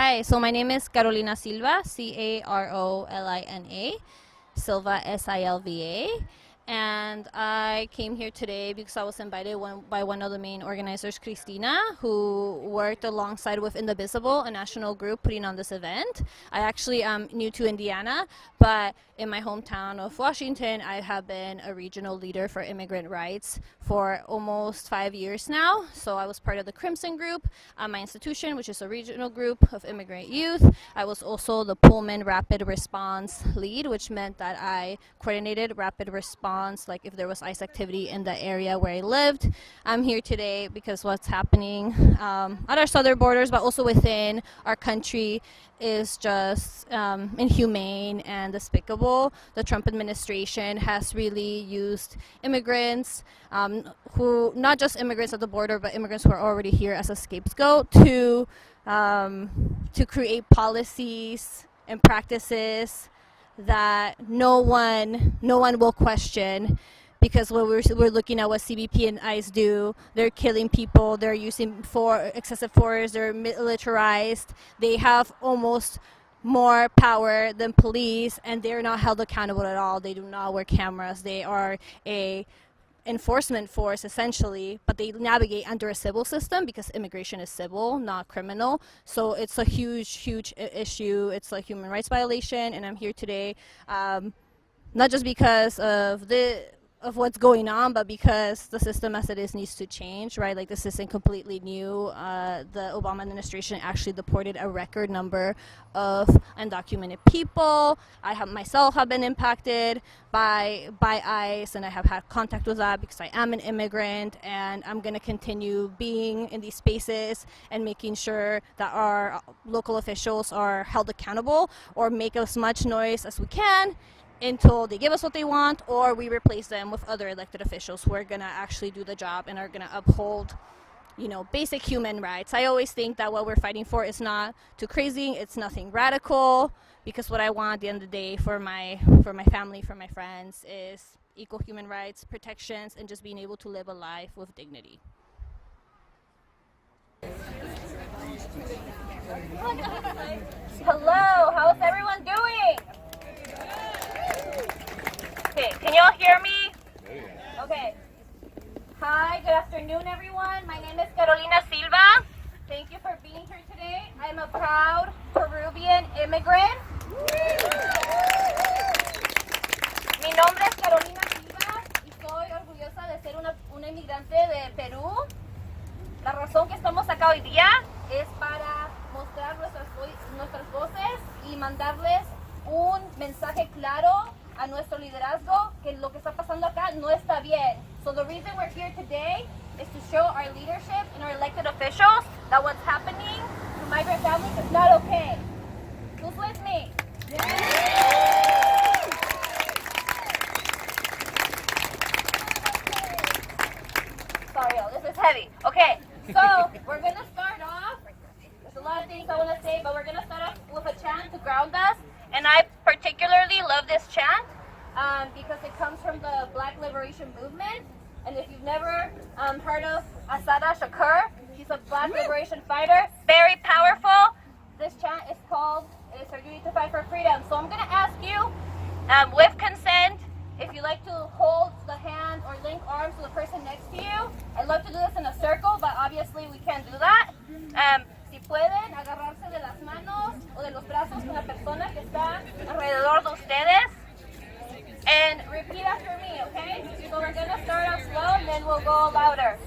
Hi, so my name is Carolina Silva, Carolina, Silva, Silva. And I came here today because I was invited by one of the main organizers, Christina, who worked alongside with Indivisible, a national group putting on this event. I actually am new to Indiana, but in my hometown of Washington, I have been a regional leader for immigrant rights for almost 5 years now. So I was part of the Crimson Group at my institution, which is a regional group of immigrant youth. I was also the Pullman Rapid Response lead, which meant that I coordinated rapid response, like if there was ICE activity in the area where I lived. I'm here today because what's happening at our southern borders, but also within our country, is just inhumane and despicable. The Trump administration has really used immigrants, who not just immigrants at the border, but immigrants who are already here as a scapegoat to create policies and practices that no one will question. Because when we're looking at what CBP and ICE do, they're killing people, they're using excessive force, they're militarized, they have almost more power than police, and they're not held accountable at all. They do not wear cameras. They are a enforcement force essentially, but they navigate under a civil system because immigration is civil, not criminal. So it's a huge issue. It's a human rights violation, and I'm here today not just because of what's going on, but because the system as it is needs to change, right? Like, this isn't completely new. The Obama administration actually deported a record number of undocumented people. I myself have been impacted by ICE, and I have had contact with that because I am an immigrant, and I'm going to continue being in these spaces and making sure that our local officials are held accountable or make as much noise as we can until they give us what they want, or we replace them with other elected officials who are going to actually do the job and are going to uphold, basic human rights. I always think that what we're fighting for is not too crazy, it's nothing radical, because what I want at the end of the day for my family, for my friends, is equal human rights, protections, and just being able to live a life with dignity. Hello, how's everyone doing? Okay, can y'all hear me? Okay. Hi, good afternoon, everyone. My name is Carolina Silva. Thank you for being here today. I'm a proud Peruvian immigrant. Mi nombre es Carolina Silva y soy orgullosa de ser una inmigrante de Perú. La razón que estamos acá hoy día es para mostrar nuestras voces y mandarles un mensaje claro a nuestro liderazgo que lo que está pasando acá no está bien. So the reason we're here today is to show our leadership and our elected officials that what's happening to migrant families is not okay. Who's with me? Sorry, y'all, this is heavy. Okay, so we're going to start off. There's a lot of things I want to say, but we're going to start off with a chant to ground us. And I particularly love this chant because it comes from the Black Liberation Movement. And if you've never heard of Assata Shakur, she's a Black liberation fighter, very powerful. This chant is called, "It is our duty to fight for freedom." So I'm going to ask you, with consent, if you like to hold the hand or link arms to the person next to you. I'd love to do this in a circle, but obviously we can't do that. Si pueden agarrarse de las manos o de los brazos con la persona que está alrededor de ustedes. And repeat after me, okay? So we're going to start out slow and then we'll go louder.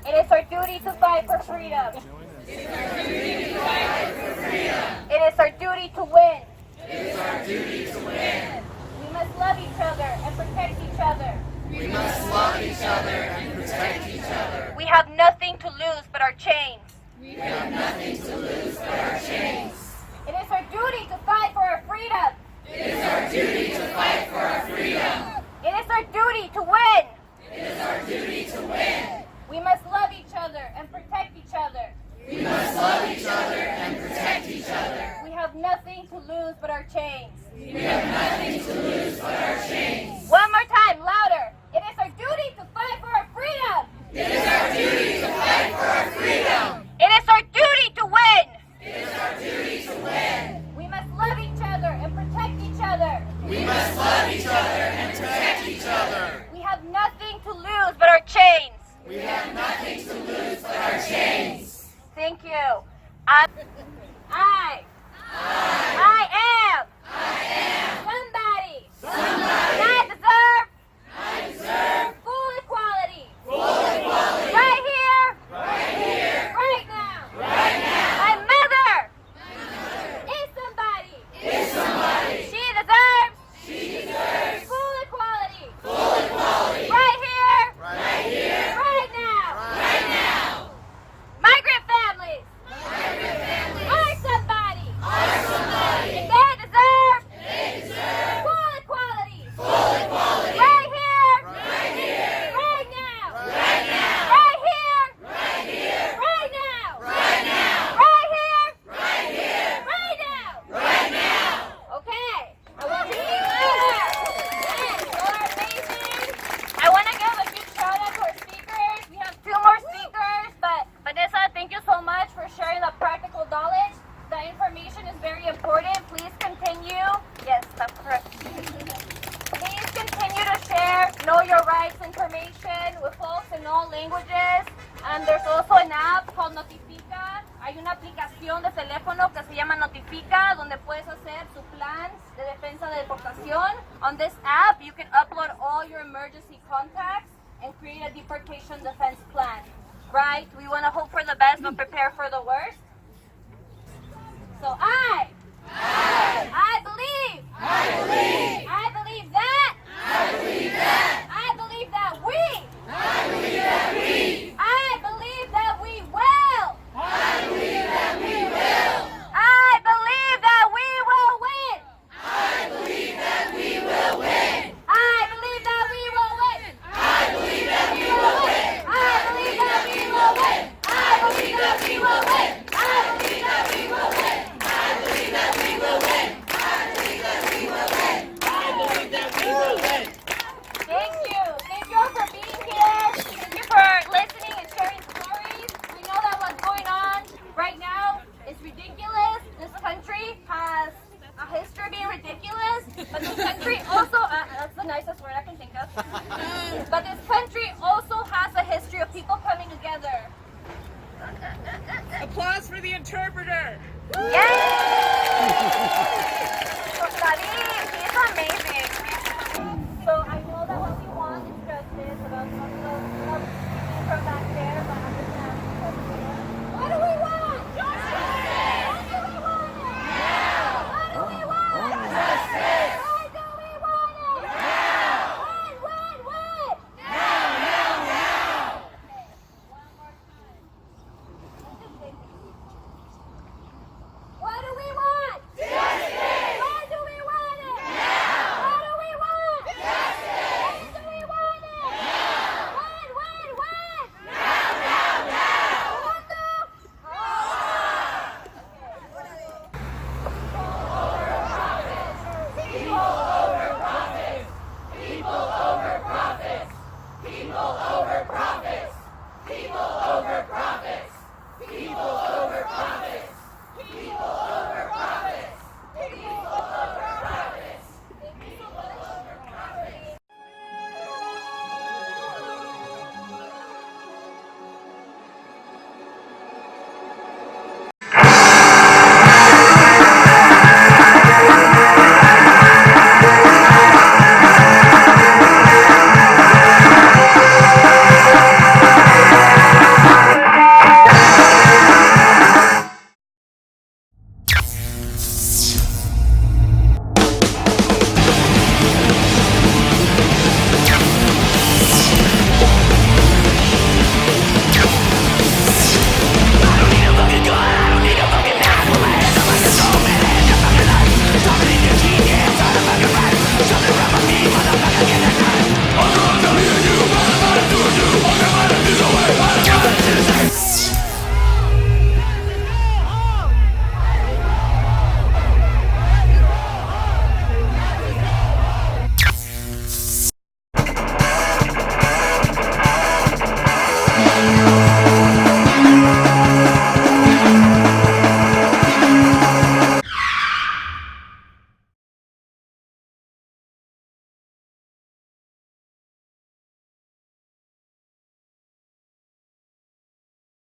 It is our duty to fight for freedom. It is our duty to fight for freedom. It is our duty to win. It is our duty to win. We must love each other and protect each other. We must love each other and protect each other. We have nothing to lose but our chains. We have nothing to lose but our chains. It is our duty to fight for our freedom. It is our duty to fight for our freedom. It is our duty to win. It is our duty to win. We must love each other and protect each other. We must love each other and protect each other. We have nothing to lose but our chains. We have nothing to lose but our chains. One more time, louder. It is our duty to fight for our freedom. It is our duty to fight for our freedom. It is our duty to win. It is our duty I am somebody. I deserve full equality. Right here, right now. My mother is somebody. She deserves full equality. Right here, right now. Migrant families are somebody. They deserve full equality. Right here, right now. Right here, right now. Right here, right now. Okay. I want to be louder. Yes, you're amazing. I want to give a huge shout out to our speakers. We have 2 more speakers, but Vanessa, thank you so much for sharing the practical knowledge. The information is very important. Please continue. Yes, that's correct. Please continue to share Know Your Rights information with folks in all languages. And there's also an app called Notifica. Hay una aplicación de teléfono que se llama Notifica, donde puedes hacer tu plan de defensa de deportación. On this app, you can upload all your emergency contacts and create a deportation defense plan. Right? We want to hope for the best but prepare for the worst. So I believe that I believe that we I believe that we will I believe that we will win. I believe that we will win. I believe that we will win. I believe that we will win. I believe that we will win. I believe that we will win. I believe that we will win. I believe that we will win. I believe that we will win. I believe that we will win. Thank you. Thank you all for being here. Thank you for listening and sharing stories. We know that what's going on right now is ridiculous. This country has a history of being ridiculous, but this country also, that's the nicest word I can think of, but this country also has a history of people coming together. Applause for the interpreter. Yay! David, he's amazing.